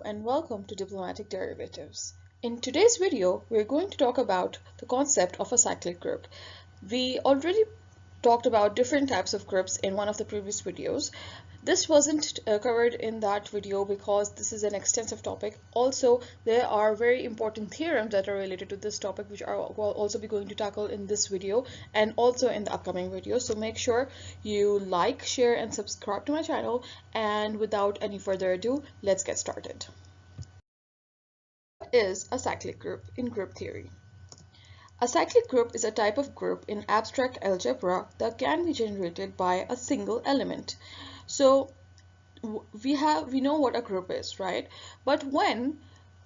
And welcome to Diplomatic Derivatives. In today's video, we're going to talk about the concept of a cyclic group. We already talked about different types of groups in one of the previous videos. This wasn't covered in that video because this is an extensive topic. Also, there are very important theorems that are related to this topic, which we'll also be going to tackle in this video and also in the upcoming video. So make sure you like, share, and subscribe to my channel. And without any further ado, let's get started. What is a cyclic group in group theory? A cyclic group is a type of group in abstract algebra that can be generated by a single element. So we know what a group is, right? But when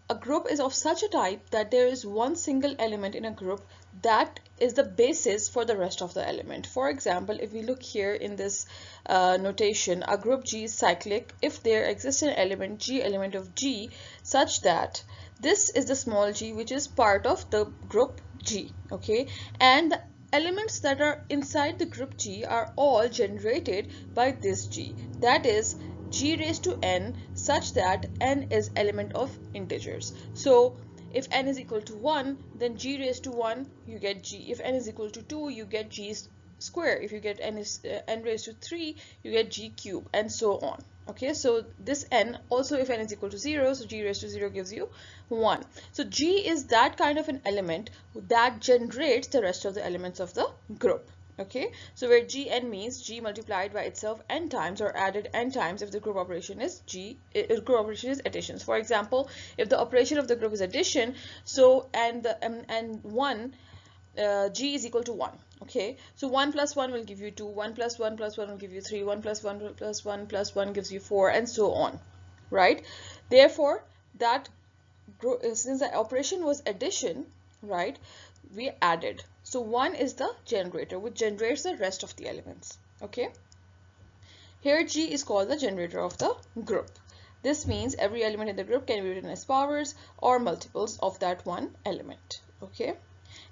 a group is of such a type that there is one single element in a group that is the basis for the rest of the element. For example, if we look here in this notation, a group G is cyclic if there exists an element G element of G such that this is the small g which is part of the group G, okay? And the elements that are inside the group G are all generated by this G, that is G raised to n, such that n is element of integers. So if n is equal to 1, then G raised to 1, you get G. If n is equal to 2, you get G square. If you get n raised to 3, you get G cube, and so on. Okay, so this n, also if n is equal to 0, so G raised to 0 gives you 1. So G is that kind of an element that generates the rest of the elements of the group. Okay, so where Gn means G multiplied by itself n times or added n times if the group operation is group operation is additions. For example, if the operation of the group is addition, so and 1, G is equal to 1. Okay, so 1 plus 1 will give you 2, 1 plus 1 plus 1 will give you 3, 1 plus 1 plus 1 plus 1 gives you 4, and so on, right? Therefore, that since the operation was addition, right, we added. So 1 is the generator which generates the rest of the elements. Okay, here G is called the generator of the group. This means every element in the group can be written as powers or multiples of that one element. Okay,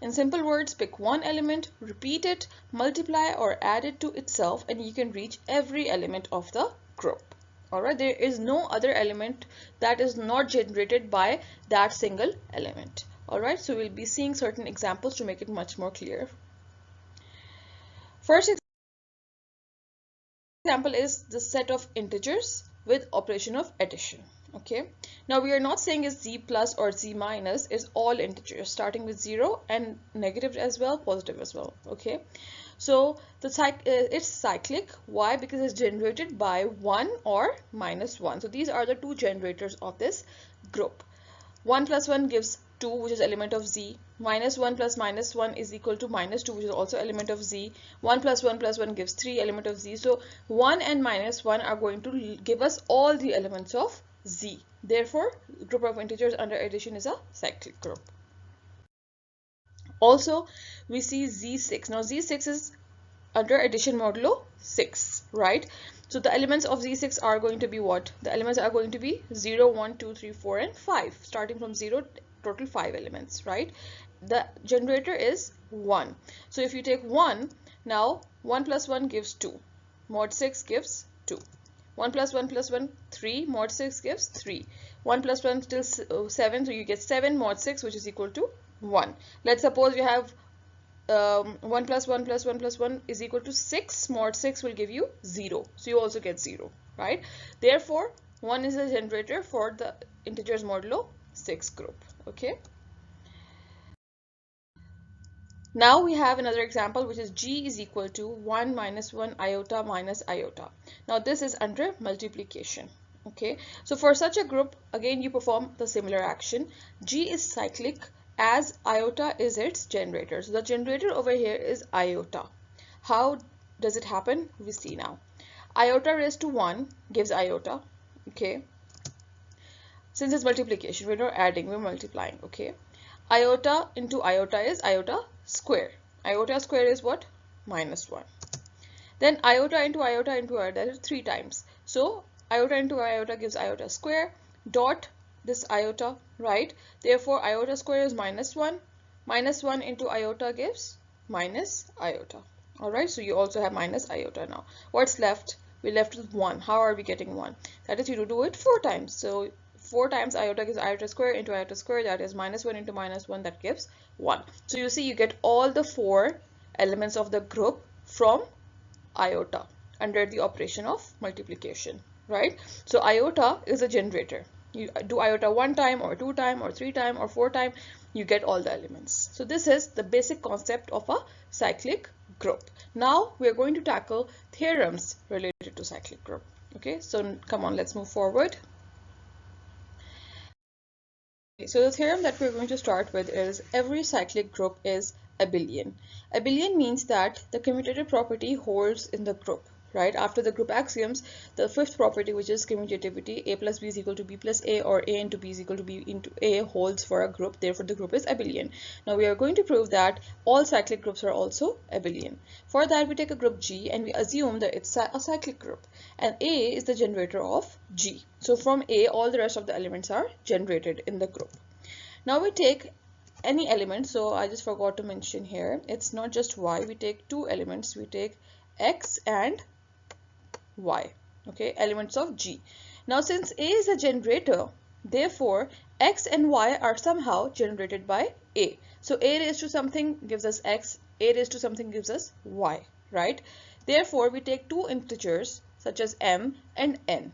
in simple words, pick one element, repeat it, multiply or add it to itself, and you can reach every element of the group. Alright, there is no other element that is not generated by that single element. Alright, so we'll be seeing certain examples to make it much more clear. First example is the set of integers with operation of addition. Okay, now we are not saying is z plus or z minus, is all integers starting with 0 and negative as well, positive as well. Okay, so it's cyclic. Why? Because it's generated by 1 or minus 1. So these are the two generators of this group. 1 plus 1 gives 2, which is element of z. Minus 1 plus minus 1 is equal to minus 2, which is also element of z. 1 plus 1 plus 1 gives 3, element of z. So 1 and minus 1 are going to give us all the elements of z. Therefore, group of integers under addition is a cyclic group. Also, we see z6. Now z6 is under addition modulo 6, right? So the elements of z6 are going to be what? The elements are going to be 0, 1, 2, 3, 4, and 5. Starting from 0, total 5 elements, right? The generator is 1. So if you take 1, now 1 plus 1 gives 2. Mod 6 gives 2. 1 plus 1 plus 1, 3. Mod 6 gives 3. 1 plus 1 still 7. So you get 7 mod 6, which is equal to 1. Let's suppose you have 1 plus 1 plus 1 plus 1 is equal to 6. Mod 6 will give you 0. So you also get 0, right? Therefore, 1 is a generator for the integers modulo 6 group. Okay. Now we have another example, which is G is equal to 1 minus 1 iota minus iota. Now this is under multiplication. Okay. So for such a group, again you perform the similar action. G is cyclic as iota is its generator. So the generator over here is iota. How does it happen? We see now. Iota raised to 1 gives iota. Okay. Since it's multiplication, we're not adding, we're multiplying. Okay. Iota into iota is iota square. Iota square is what? Minus 1. Then iota into iota into iota, that is 3 times. So iota into iota gives iota square dot this iota, right? Therefore, iota square is minus 1. Minus 1 into iota gives minus iota. Alright, so you also have minus iota now. What's left? We're left with 1. How are we getting 1? That is, you do it 4 times. So 4 times iota gives iota square into iota square, that is -1 into -1, that gives 1. So you see you get all the 4 elements of the group from iota under the operation of multiplication, right? So iota is a generator. You do iota 1 time or 2 time or 3 time or 4 time, you get all the elements. So this is the basic concept of a cyclic group. Now we are going to tackle theorems related to cyclic group. Okay, so come on, let's move forward. Okay, so the theorem that we're going to start with is every cyclic group is abelian. Abelian means that the commutative property holds in the group, right? After the group axioms, the fifth property, which is commutativity, a plus b is equal to b plus a, or a into b is equal to b into a, holds for a group. Therefore, the group is abelian. Now, we are going to prove that all cyclic groups are also abelian. For that, we take a group G and we assume that it's a cyclic group, and A is the generator of G. So from A, all the rest of the elements are generated in the group. Now we take any element. So I just forgot to mention here, it's not just y. We take two elements. We take x and y, okay, elements of G. Now since A is a generator, therefore x and y are somehow generated by A. So A raised to something gives us x, A raised to something gives us y, right? Therefore we take two integers such as m and n,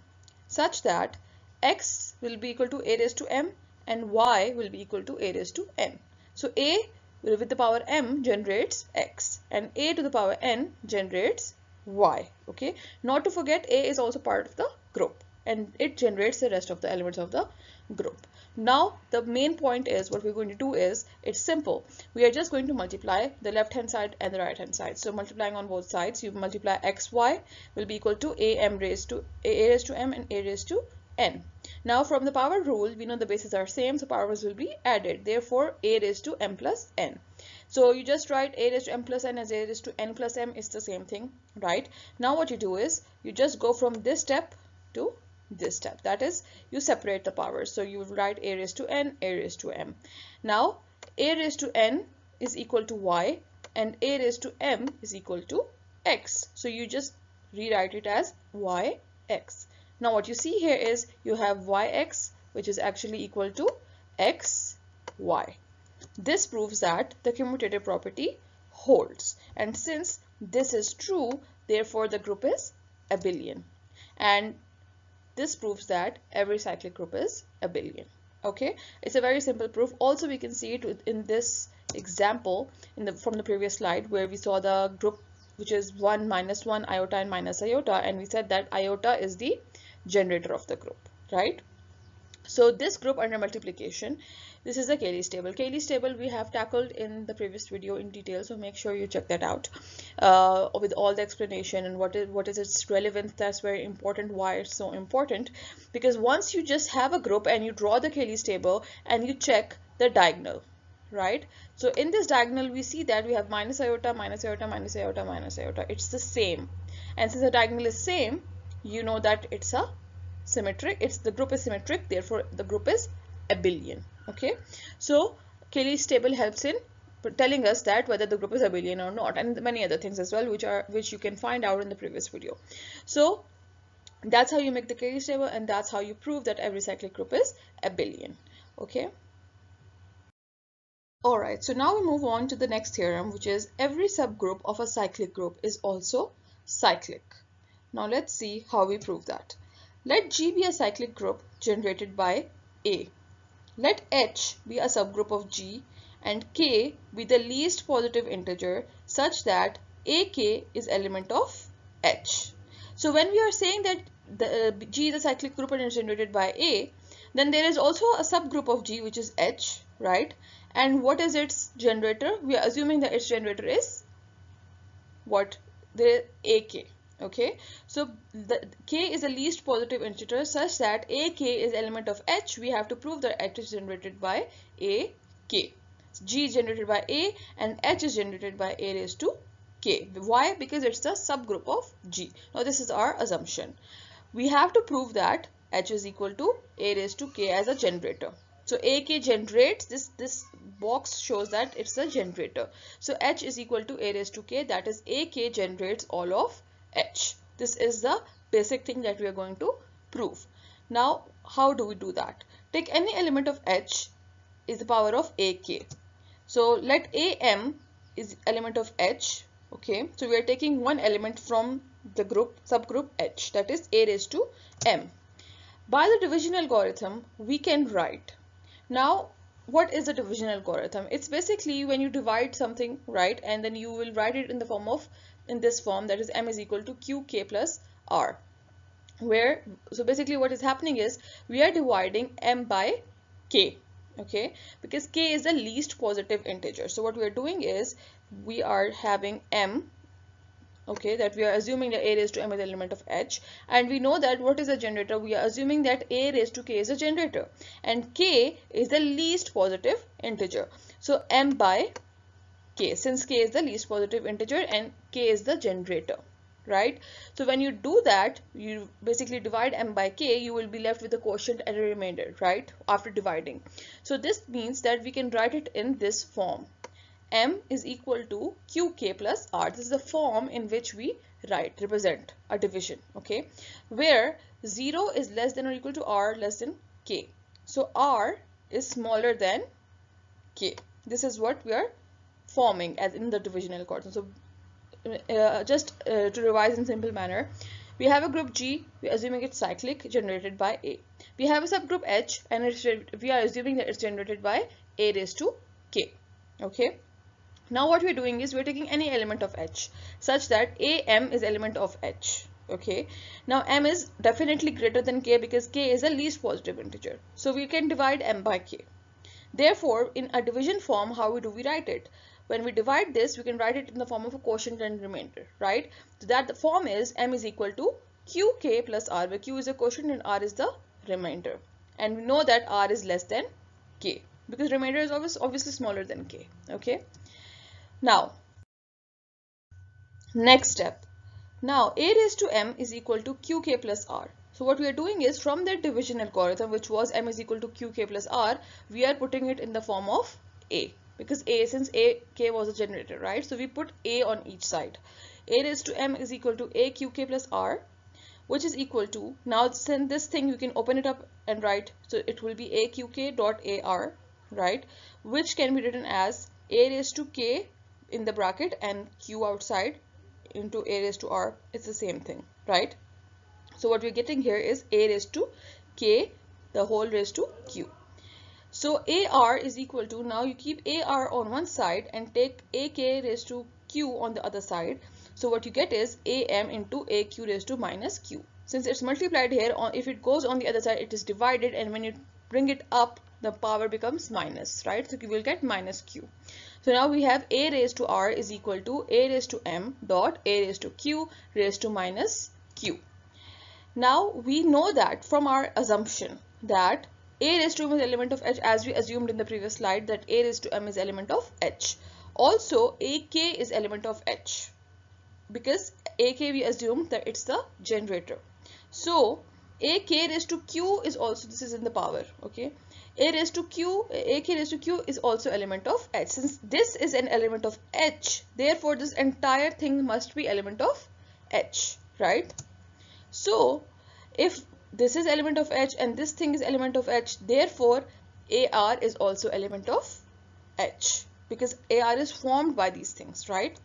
such that x will be equal to A raised to m and y will be equal to A raised to n. So A with the power m generates x and A to the power n generates y. Okay, not to forget, A is also part of the group and it generates the rest of the elements of the group. Now the main point is, what we're going to do is, it's simple. We are just going to multiply the left hand side and the right hand side. So multiplying on both sides, you multiply xy will be equal to a raised to m and a raised to n. Now from the power rule, we know the bases are same, so powers will be added. Therefore a raised to m plus n. So you just write a raised to m plus n as a raised to n plus m. It's the same thing, right? Now what you do is, you just go from this step to this step. That is, you separate the powers. So you write a raised to n, a raised to m. Now a raised to n is equal to y and a raised to m is equal to x. So you just rewrite it as yx. Now what you see here is, you have yx, which is actually equal to xy. This proves that the commutative property holds, and since this is true, therefore the group is abelian, and this proves that every cyclic group is abelian. Okay, it's a very simple proof. Also we can see it in this example from the previous slide, where we saw the group which is 1 minus 1 iota and minus iota, and we said that iota is the generator of the group, right? So this group under multiplication, this is the Cayley's table. Cayley's table we have tackled in the previous video in detail, so make sure you check that out with all the explanation and what is its relevance. That's very important. Why it's so important? Because once you just have a group and you draw the Cayley's table and you check the diagonal, right? So in this diagonal we see that we have minus iota, minus iota, minus iota, minus iota. It's the same, and since the diagonal is same, you know that it's a symmetric, the group is symmetric, therefore the group is abelian. Okay, so Cayley's table helps in telling us that whether the group is abelian or not, and many other things as well, which you can find out in the previous video. So that's how you make the Cayley's table, and that's how you prove that every cyclic group is abelian. Okay, all right, so now we move on to the next theorem, which is every subgroup of a cyclic group is also cyclic. Now let's see how we prove that. Let G be a cyclic group generated by A. Let H be a subgroup of G and K be the least positive integer such that AK is element of H. So when we are saying that G is a cyclic group and is generated by A, then there is also a subgroup of G which is H, right? And what is its generator? We are assuming that its generator is what? The AK. Okay, so the K is a least positive integer such that AK is element of H. We have to prove that H is generated by AK. G is generated by A and H is generated by A raised to K. Why? Because it's the subgroup of G. Now this is our assumption. We have to prove that H is equal to A raised to K as a generator. So AK generates, this box shows that it's a generator. So H is equal to A raised to K, that is AK generates all of H. This is the basic thing that we are going to prove. Now, how do we do that? Take any element of h is the power of ak. So let am is element of h. Okay, so we are taking one element from the subgroup h, that is a raised to m. By the division algorithm, we can write. Now, what is the division algorithm? It's basically when you divide something, right, and then you will write it in the form of, in this form, that is m is equal to qk plus r. So basically what is happening is we are dividing m by k, okay, because k is the least positive integer. So what we are doing is we are having m, okay, that we are assuming that a raised to m is the element of h, and we know that what is a generator? We are assuming that a raised to k is a generator and k is the least positive integer. So m by k, since k is the least positive integer and k is the generator, right? So when you do that, you basically divide m by k, you will be left with a quotient and a remainder, right, after dividing. So this means that we can write it in this form: m is equal to qk plus r. This is the form in which we represent a division, okay, where 0 is less than or equal to r less than k. So r is smaller than k. This is what we are forming as in the division algorithm. So to revise in simple manner, we have a group G, we are assuming it's cyclic, generated by A. We have a subgroup H, and we are assuming that it's generated by A raised to K. Okay. Now what we're doing is we're taking any element of H such that AM is element of H. Okay. Now M is definitely greater than K because K is the least positive integer. So we can divide M by K. Therefore, in a division form, how do we write it? When we divide this, we can write it in the form of a quotient and remainder, right? So that the form is m is equal to qk plus r, where q is a quotient and r is the remainder. And we know that r is less than k because remainder is obviously smaller than k. Okay. Now, next step. Now, a raised to m is equal to qk plus r. So what we are doing is from that division algorithm, which was m is equal to qk plus r, we are putting it in the form of a. Because since k was a generator, right? So we put a on each side. A raised to m is equal to a qk plus r, which is equal to, now since this thing you can open it up and write, so it will be a qk dot ar, right? Which can be written as a raised to k in the bracket and q outside into a raised to r. It's the same thing, right? So what we're getting here is a raised to k the whole raised to q. So AR is equal to, now you keep AR on one side and take AK raised to Q on the other side. So what you get is AM into AQ raised to minus Q. Since it's multiplied here, if it goes on the other side, it is divided, and when you bring it up, the power becomes minus, right? So you will get minus Q. So now we have A raised to R is equal to A raised to M dot A raised to Q raised to minus Q. Now we know that from our assumption that a raised to m is element of h, as we assumed in the previous slide that a raised to m is element of h. Also ak is element of h because ak we assumed that it's the generator. So ak raised to q is also, this is in the power, okay, a raised to q, ak raised to q is also element of h. Since this is an element of h, therefore this entire thing must be element of h, right? So if this is element of h and this thing is element of h, therefore AR is also element of h because AR is formed by these things, right?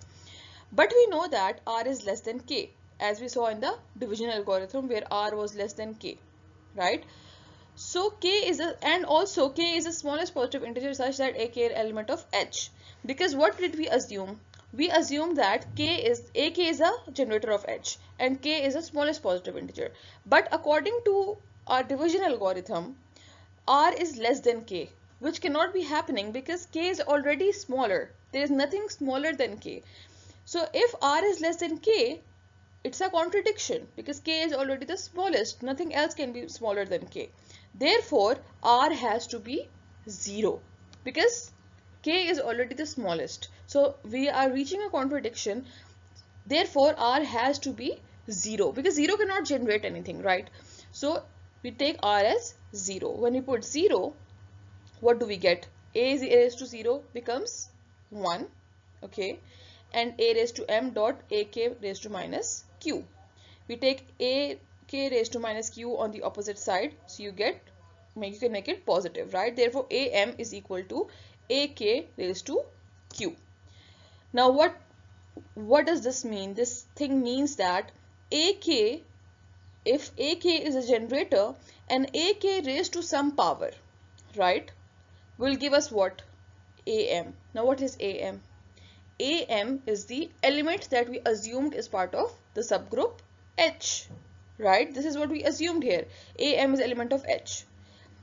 But we know that R is less than K, as we saw in the division algorithm where R was less than K, right? So K is and also K is the smallest positive integer such that AK is element of h, because what did we assume? We assume that AK is a generator of h and k is the smallest positive integer. But according to our division algorithm, r is less than k, which cannot be happening because k is already smaller. There is nothing smaller than k. So if r is less than k, it's a contradiction because k is already the smallest. Nothing else can be smaller than k. Therefore, r has to be 0 because k is already the smallest. So we are reaching a contradiction. Therefore, r has to be 0 because 0 cannot generate anything, right? So we take r as 0. When we put 0, what do we get? A raised to 0 becomes 1, okay, and a raised to m dot ak raised to minus q. We take a k raised to minus q on the opposite side, so you can make it positive, right? Therefore am is equal to ak raised to q. Now what does this mean? This thing means that ak, if ak is a generator and ak raised to some power, right, will give us what? Am. Now what is am? Am is the element that we assumed is part of the subgroup H, right? This is what we assumed here. Am is element of H.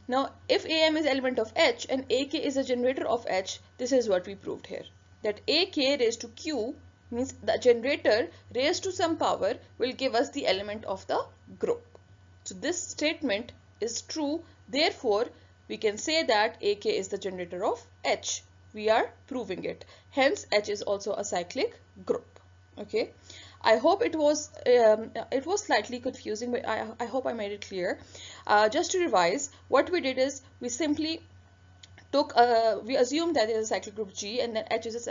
Now, if Am is element of H and Ak is a generator of H, this is what we proved here. That Ak raised to Q means the generator raised to some power will give us the element of the group. So this statement is true. Therefore, we can say that Ak is the generator of H. We are proving it. Hence, H is also a cyclic group. Okay. I hope it was slightly confusing, but I hope I made it clear. Just to revise, what we did is we simply took we assumed that there is a cyclic group G, and then H is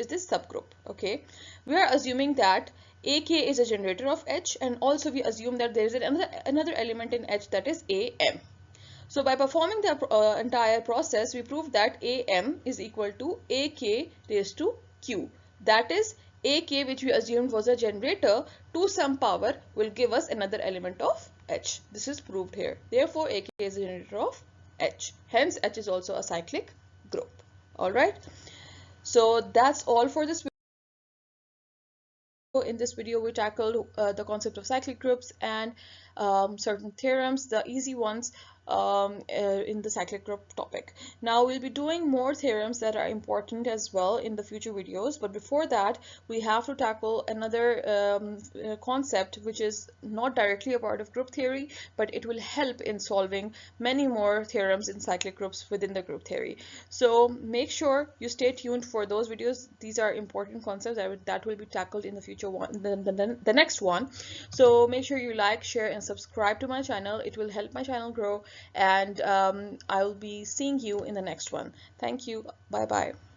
this subgroup. Okay, we are assuming that AK is a generator of H, and also we assume that there is another element in H, that is AM. So by performing the entire process, we proved that AM is equal to AK raised to Q. That is, AK, which we assumed was a generator to some power, will give us another element of H. This is proved here. Therefore, AK is a generator of H. Hence, H is also a cyclic group. Alright. So that's all for this video. In this video, we tackled the concept of cyclic groups and certain theorems, the easy ones, in the cyclic group topic. Now we'll be doing more theorems that are important as well in the future videos, but before that we have to tackle another concept which is not directly a part of group theory, but it will help in solving many more theorems in cyclic groups within the group theory. So make sure you stay tuned for those videos. These are important concepts that will be tackled in the future one, the next one. So make sure you like, share and subscribe to my channel. It will help my channel grow, and I will be seeing you in the next one. Thank you. Bye bye.